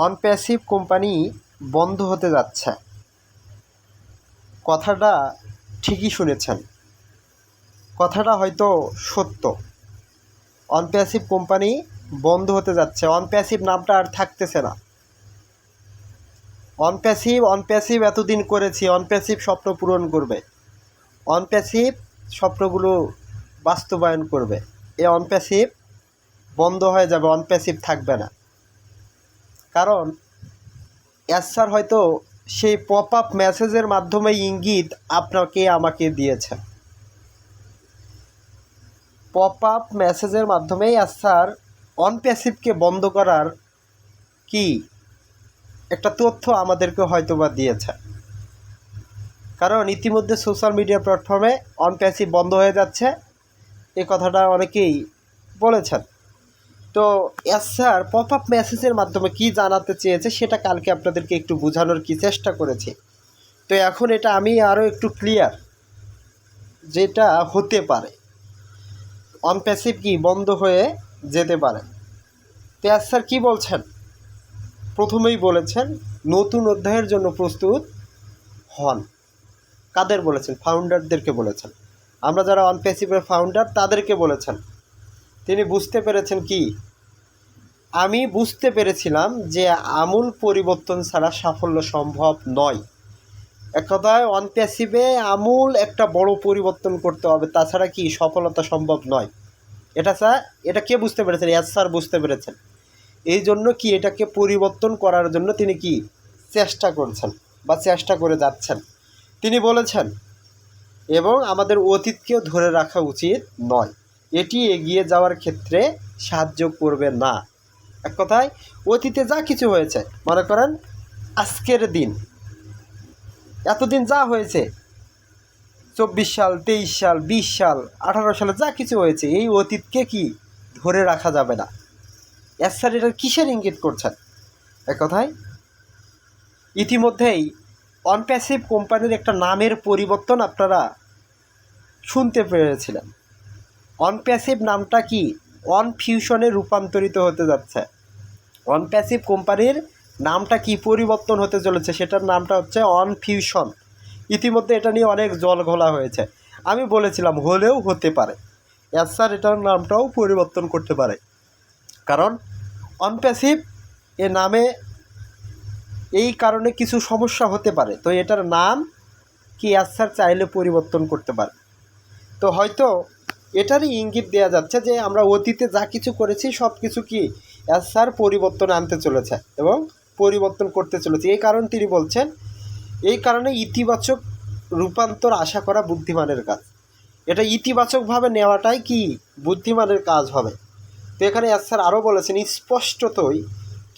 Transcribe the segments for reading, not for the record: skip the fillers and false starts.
অনপ্যাসিভ company বন্ধ হতে যাচ্ছে। কথাটা ঠিকই শুনেছেন, কথাটা হয়তো সত্য। অনপ্যাসিভ কোম্পানি বন্ধ হতে যাচ্ছে, অনপ্যাসিভ নামটা আর থাকতেছে না। অনপ্যাসিভ এতদিন করেছি, অনপ্যাসিভ স্বপ্ন পূরণ করবে, অনপ্যাসিভ স্বপ্নগুলো বাস্তবায়ন করবে। এই অনপ্যাসিভ বন্ধ হয়ে যাবে, অনপ্যাসিভ থাকবে না। কারণ স্যার হয়তো সেই পপ আপ মেসেজের মাধ্যমে ইঙ্গিত আপনাকে আমাকে দিয়েছেন। পপ আপ মেসেজের মাধ্যমেই স্যার অনপ্যাসিভকে বন্ধ করার কি একটা তথ্য আমাদেরকে হয়তোবা দিয়েছে। কারণ ইতিমধ্যে সোশ্যাল মিডিয়া প্ল্যাটফর্মে অনপ্যাসিভ বন্ধ হয়ে যাচ্ছে, এই কথাটা অনেকেই বলেছেন। তো স্যার পপ আপ মেসেজের মাধ্যমে কি জানাতে চেয়েছে সেটা কালকে আপনাদেরকে একটু বোঝানোর কি চেষ্টা করেছি। তো এখন এটা আমি আরও একটু ক্লিয়ার, যেটা হতে পারে অনপ্যাসিভ কি বন্ধ হয়ে যেতে পারে। তো স্যার কী বলছেন, প্রথমেই বলেছেন নতুন অধ্যায়ের জন্য প্রস্তুত হন। কাদের বলেছেন? ফাউন্ডারদেরকে বলেছেন। আমরা যারা অনপ্যাসিভের ফাউন্ডার তাদেরকে বলেছেন। তিনি বুঝতে পেরেছেন কি, আমি বুঝতে পেরেছিলাম যে আমূল পরিবর্তন ছাড়া সাফল্য সম্ভব নয়। এক কথায় অনপ্যাসিভে আমূল একটা বড় পরিবর্তন করতে হবে, তাছাড়া কি সফলতা সম্ভব নয়। এটা কে বুঝতে পেরেছেন? স্যার বুঝতে পেরেছেন। এই জন্য কি এটাকে পরিবর্তন করার জন্য তিনি কি চেষ্টা করছেন বা চেষ্টা করে যাচ্ছেন। তিনি বলেছেন এবং আমাদের অতীতকেও ধরে রাখা উচিত নয়, এটি এগিয়ে যাওয়ার ক্ষেত্রে সাহায্য করবে না। এক কথায় অতীতে যা কিছু হয়েছে, মনে করেন আজকের দিন, এতদিন যা হয়েছে 24 সাল, 23 সাল, 20 সাল, 18 সালে যা কিছু হয়েছে, এই অতীতকে কি ধরে রাখা যাবে না। স্যার এটা কিসের ইঙ্গিত করছেন? এক কথায় ইতিমধ্যেই অনপ্যাসিভ কোম্পানির একটা নামের পরিবর্তন আপনারা শুনতে পেরেছিলেন। অনপ্যাসিভ নামটা কি অনফিউশনে রূপান্তরিত হতে যাচ্ছে। অনপ্যাসিভ কোম্পানির নামটা কি পরিবর্তন হতে চলেছে, সেটার নামটা হচ্ছে অনফিউশন। ইতিমধ্যে এটা নিয়ে অনেক জল ঘোলা হয়েছে। আমি বলেছিলাম হলেও হতে পারে, স্যার এটার নামটাও পরিবর্তন করতে পারে। কারণ অনপ্যাসিভ এ নামে এই কারণে কিছু সমস্যা হতে পারে, তো এটার নাম কি স্যার চাইলে পরিবর্তন করতে পারে। তো হয়তো এটারই ইঙ্গিত দেওয়া যাচ্ছে যে আমরা অতীতে যা কিছু করেছি সব কিছু কি স্যার পরিবর্তন আনতে চলেছে এবং পরিবর্তন করতে চলেছে। এই কারণ তিনি বলছেন, এই কারণে ইতিবাচক রূপান্তর আশা করা বুদ্ধিমানের কাজ। এটা ইতিবাচকভাবে নেওয়াটাই কি বুদ্ধিমানের কাজ হবে। তো এখানে স্যার আরও বলেছেন, স্পষ্টতই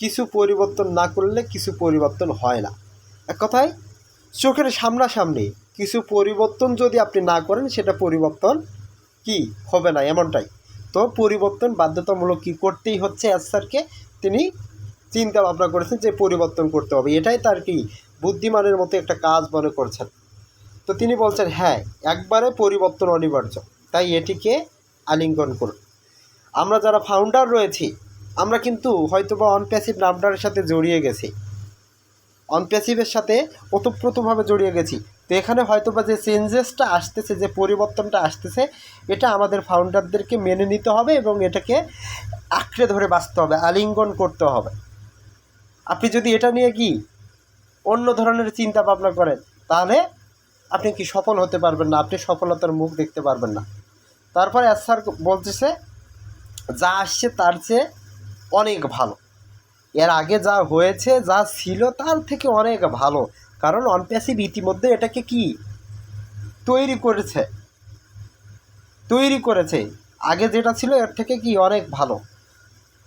কিছু পরিবর্তন না করলে কিছু পরিবর্তন হয় না। এক কথায় চোখের সামনাসামনি কিছু পরিবর্তন যদি আপনি না করেন সেটা পরিবর্তন কি হবে না, এমনটাই। তো পরিবর্তন বাধ্যতামূলক কি করতেই হচ্ছে। স্যারকে তিনি চিন্তা ভাবনা করেছেন যে পরিবর্তন করতে হবে, এটাই তার কি বুদ্ধিমানের মতো একটা কাজ মনে করছেন। তো তিনি বলছেন হ্যাঁ, একবারে পরিবর্তন অনিবার্য, তাই এটিকে আলিঙ্গন করুন। আমরা যারা ফাউন্ডার রয়েছি আমরা কিন্তু হয়তোবা অনপ্যাসিভ নামটার সাথে জড়িয়ে গেছি, অনপ্যাসিভের সাথে ওতপ্রোতভাবে জড়িয়ে গেছি। তো এখানে হয়তোবা যে চেঞ্জেসটা আসতেছে, যে পরিবর্তনটা আসতেছে, এটা আমাদের ফাউন্ডারদেরকে মেনে নিতে হবে এবং এটাকে আঁকড়ে ধরে বাঁচতে হবে, আলিঙ্গন করতে হবে। আপনি যদি এটা নিয়ে কি অন্য ধরনের চিন্তা ভাবনা করেন তাহলে আপনি কি সফল হতে পারবেন না, আপনি সফলতার মুখ দেখতে পারবেন না। তারপরে স্যার বলতেছে যা আসছে তার চেয়ে অনেক ভালো, এর আগে যা হয়েছে যা ছিল তার থেকে অনেক ভালো। কারণ অনপ্যাসিভ ইতিমধ্যে এটাকে কি তৈরি করেছে, আগে যেটা ছিল এর থেকে কি অনেক ভালো।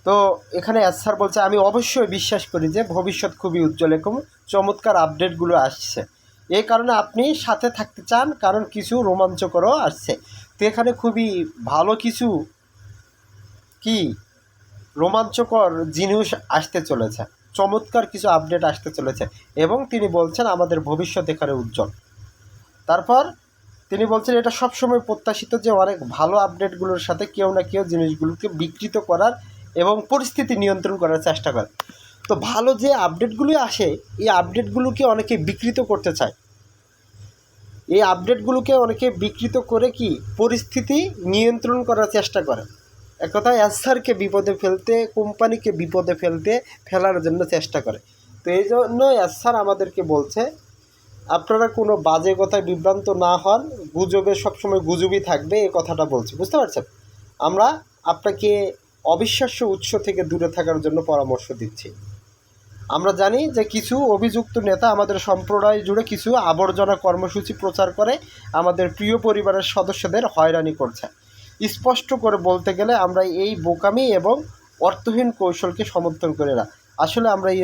তো এখানে স্যার বলছে আমি অবশ্যই বিশ্বাস করি যে ভবিষ্যৎ খুবই উজ্জ্বল এবং চমৎকার আপডেটগুলো আসছে। এই কারণে আপনি সাথে থাকতে চান, কারণ কিছু রোমাঞ্চকরও আসছে। তো এখানে খুবই ভালো কিছু কি রোমাঞ্চকর জিনিস আসতে চলেছে, চমৎকার কিছু আপডেট আসতে চলেছে এবং তিনি বলছেন আমাদের ভবিষ্যৎ এখানে উজ্জ্বল। তারপর তিনি বলছেন এটা সবসময় প্রত্যাশিত যে অনেক ভালো আপডেটগুলোর সাথে কেউ না কেউ জিনিসগুলোকে বিকৃত করার এবং পরিস্থিতি নিয়ন্ত্রণ করার চেষ্টা করে। তো তো ভালো যে আপডেটগুলি আসে এই আপডেটগুলোকে অনেকে বিকৃত করতে চায়, এই আপডেটগুলোকে অনেকে বিকৃত করে কি পরিস্থিতি নিয়ন্ত্রণ করার চেষ্টা করে, এক কথায় এসআরকে বিপদে ফেলতে, কোম্পানিকে বিপদে ফেলার জন্য চেষ্টা করে। তো এই জন্য এসআর আমাদেরকে বলছে আপনারা কোনো বাজে কথায় বিভ্রান্ত না হন, গুজবে সবসময় গুজবই থাকবে, এই কথাটা বলছি, বুঝতে পারছেন? আমরা আপনাকে অবিশ্বাস্য উৎস থেকে দূরে থাকার জন্য পরামর্শ দিচ্ছি। আমরা জানি যে কিছু অভিযুক্ত নেতা আমাদের সম্প্রদায় জুড়ে কিছু আবর্জনা কর্মসূচি প্রচার করে আমাদের প্রিয় পরিবারের সদস্যদের হয়রানি করছে। স্পষ্ট করে বলতে গেলে আমরা এই বোকামি এবং অর্থহীন কৌশলকে সমর্থন করি না। আসলে আমরা এই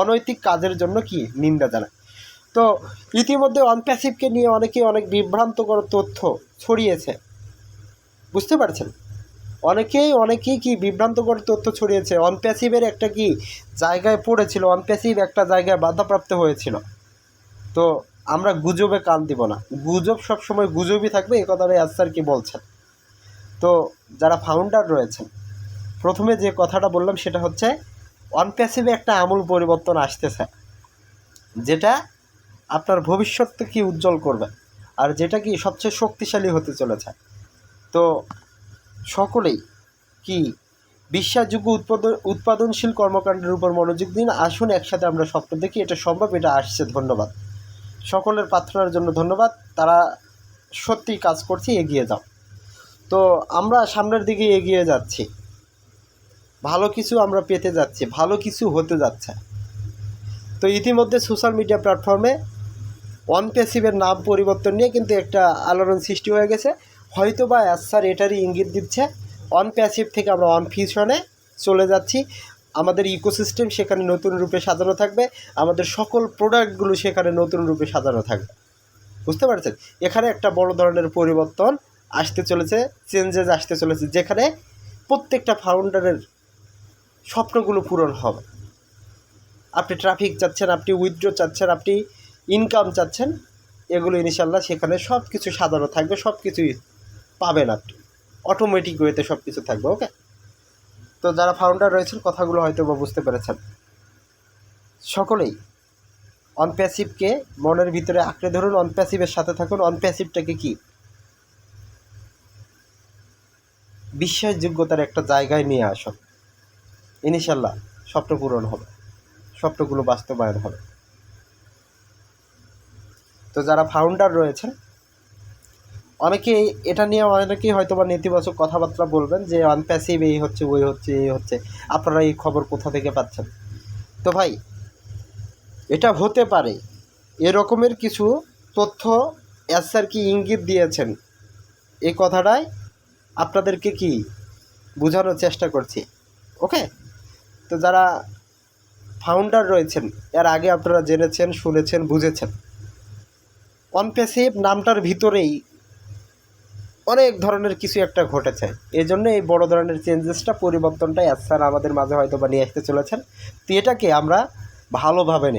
অনৈতিক কাজের জন্য কি নিন্দা জানাই। তো ইতিমধ্যে অনপ্যাসিভকে নিয়ে অনেক বিভ্রান্তকর তথ্য ছড়িয়েছে, বুঝতে পারছেন? অনেকেই কি বিভ্রান্তকর তথ্য ছড়িয়েছে। অনপ্যাসিভের একটা কি জায়গায় পড়েছিল, অনপ্যাসিভ একটা জায়গায় বাধাপ্রাপ্ত হয়েছিল। তো আমরা গুজবে কান দিব না, গুজব সবসময় গুজবই থাকবে, এ কথাটাই আজসার কি বলছেন। তো যারা ফাউন্ডার রয়েছেন, প্রথমে যে কথাটা বললাম সেটা হচ্ছে অনপ্যাসিভে একটা আমূল পরিবর্তন আসতেছে, যেটা আপনার ভবিষ্যৎকে কি উজ্জ্বল করবে আর যেটা কি সবচেয়ে শক্তিশালী হতে চলেছে। তো সকলেই কি বিশ্বাসযোগ্য উৎপাদনশীল কর্মকাণ্ডের উপর মনোযোগ দিন। আসুন একসাথে আমরা স্বপ্ন দেখি, এটা সম্ভব, এটা আসছে। ধন্যবাদ সকলের প্রার্থনার জন্য, ধন্যবাদ। তারা সত্যিই কাজ করছে, এগিয়ে যাও। তো আমরা সামনের দিকে এগিয়ে যাচ্ছি, ভালো কিছু আমরা পেতে যাচ্ছি, ভালো কিছু হতে যাচ্ছে। তো ইতিমধ্যে সোশ্যাল মিডিয়া প্ল্যাটফর্মে অনপ্যাসিভের নাম পরিবর্তন নিয়ে কিন্তু একটা আলোড়ন সৃষ্টি হয়ে গেছে। হয়তো বা এসআর এটারই ইঙ্গিত দিচ্ছে অনপ্যাসিভ থেকে আমরা অনফিউশনে চলে যাচ্ছি। আমাদের ইকোসিস্টেম সেখানে নতুন রূপে সাজানো থাকবে, আমাদের সকল প্রোডাক্টগুলো সেখানে নতুন রূপে সাজানো থাকবে, বুঝতে পারছেন? এখানে একটা বড় ধরনের পরিবর্তন আসতে চলেছে, চেঞ্জেস আসতে চলেছে, যেখানে প্রত্যেকটা ফাউন্ডারের স্বপ্নগুলো পূরণ হবে। আপনি ট্রাফিক চাচ্ছেন, আপনি উইথড্র চাচ্ছেন, আপনি ইনকাম চাচ্ছেন, এগুলো ইনশাল্লাহ সেখানে সব কিছু সাজানো থাকবে, সব কিছুই পাবেন আপনি, অটোমেটিক ওয়েতে সব কিছু থাকবে। ওকে, তো যারা ফাউন্ডার রয়েছেন কথাগুলো হয়তো বা বুঝতে পেরেছেন। সকলেই অনপ্যাসিভকে মনের ভিতরে আঁকড়ে ধরুন, অনপ্যাসিভের সাথে থাকুন। অনপ্যাসিভটাকে কি বিশ্বাসযোগ্যতার একটা জায়গায় নিয়ে আসুন, ইনশাল্লাহ স্বপ্ন পূরণ হবে, স্বপ্নগুলো বাস্তবায়ন হবে। তো যারা ফাউন্ডার রয়েছেন অনেকেই এটা নিয়ে অনেকেই হয়তো বা নেতিবাচক কথাবার্তা বলবেন যে অনপ্যাসিভ এই হচ্ছে, ওই হচ্ছে, এই হচ্ছে, আপনারা এই খবর কোথা থেকে পাচ্ছেন। তো ভাই, এটা হতে পারে, এরকমের কিছু তথ্য এসআর কি ইঙ্গিত দিয়েছেন, এই কথাটাই আপনাদেরকে কি বোঝানোর চেষ্টা করছি। ওকে, তো যারা ফাউন্ডার রয়েছেন এর আগে আপনারা জেনেছেন, শুনেছেন, বুঝেছেন অনপ্যাসিভ নামটার ভিতরেই অনেক ধরনের কিছু একটা ঘটেছে। এই জন্য এই বড় ধরনের চেঞ্জেসটা, পরিবর্তনটা এসআর আমাদের মাঝে হয়তো বা নিয়ে আসতে চলেছেন। তো এটাকে আমরা ভালোভাবে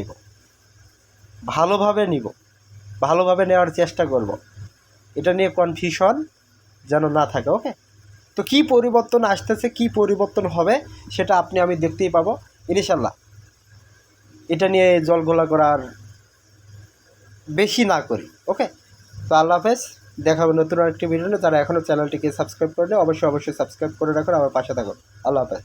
ভালোভাবে নেওয়ার চেষ্টা করব, এটা নিয়ে কনফিউশন যেন না থাকে। ওকে, তো কী পরিবর্তন আসতেছে, কী পরিবর্তন হবে সেটা আপনি আমি দেখতেই পাবো ইনশাল্লাহ। এটা নিয়ে জলঘোলা করার বেশি না করি। ওকে, তো আল্লাহ হাফেজ, দেখা হবে নতুন আরেকটি ভিডিও। যারা এখনও চ্যানেলটিকে সাবস্ক্রাইব করলে অবশ্যই সাবস্ক্রাইব করে রাখুন, আমার পাশে থাকুন। আল্লাহ হাফেজ।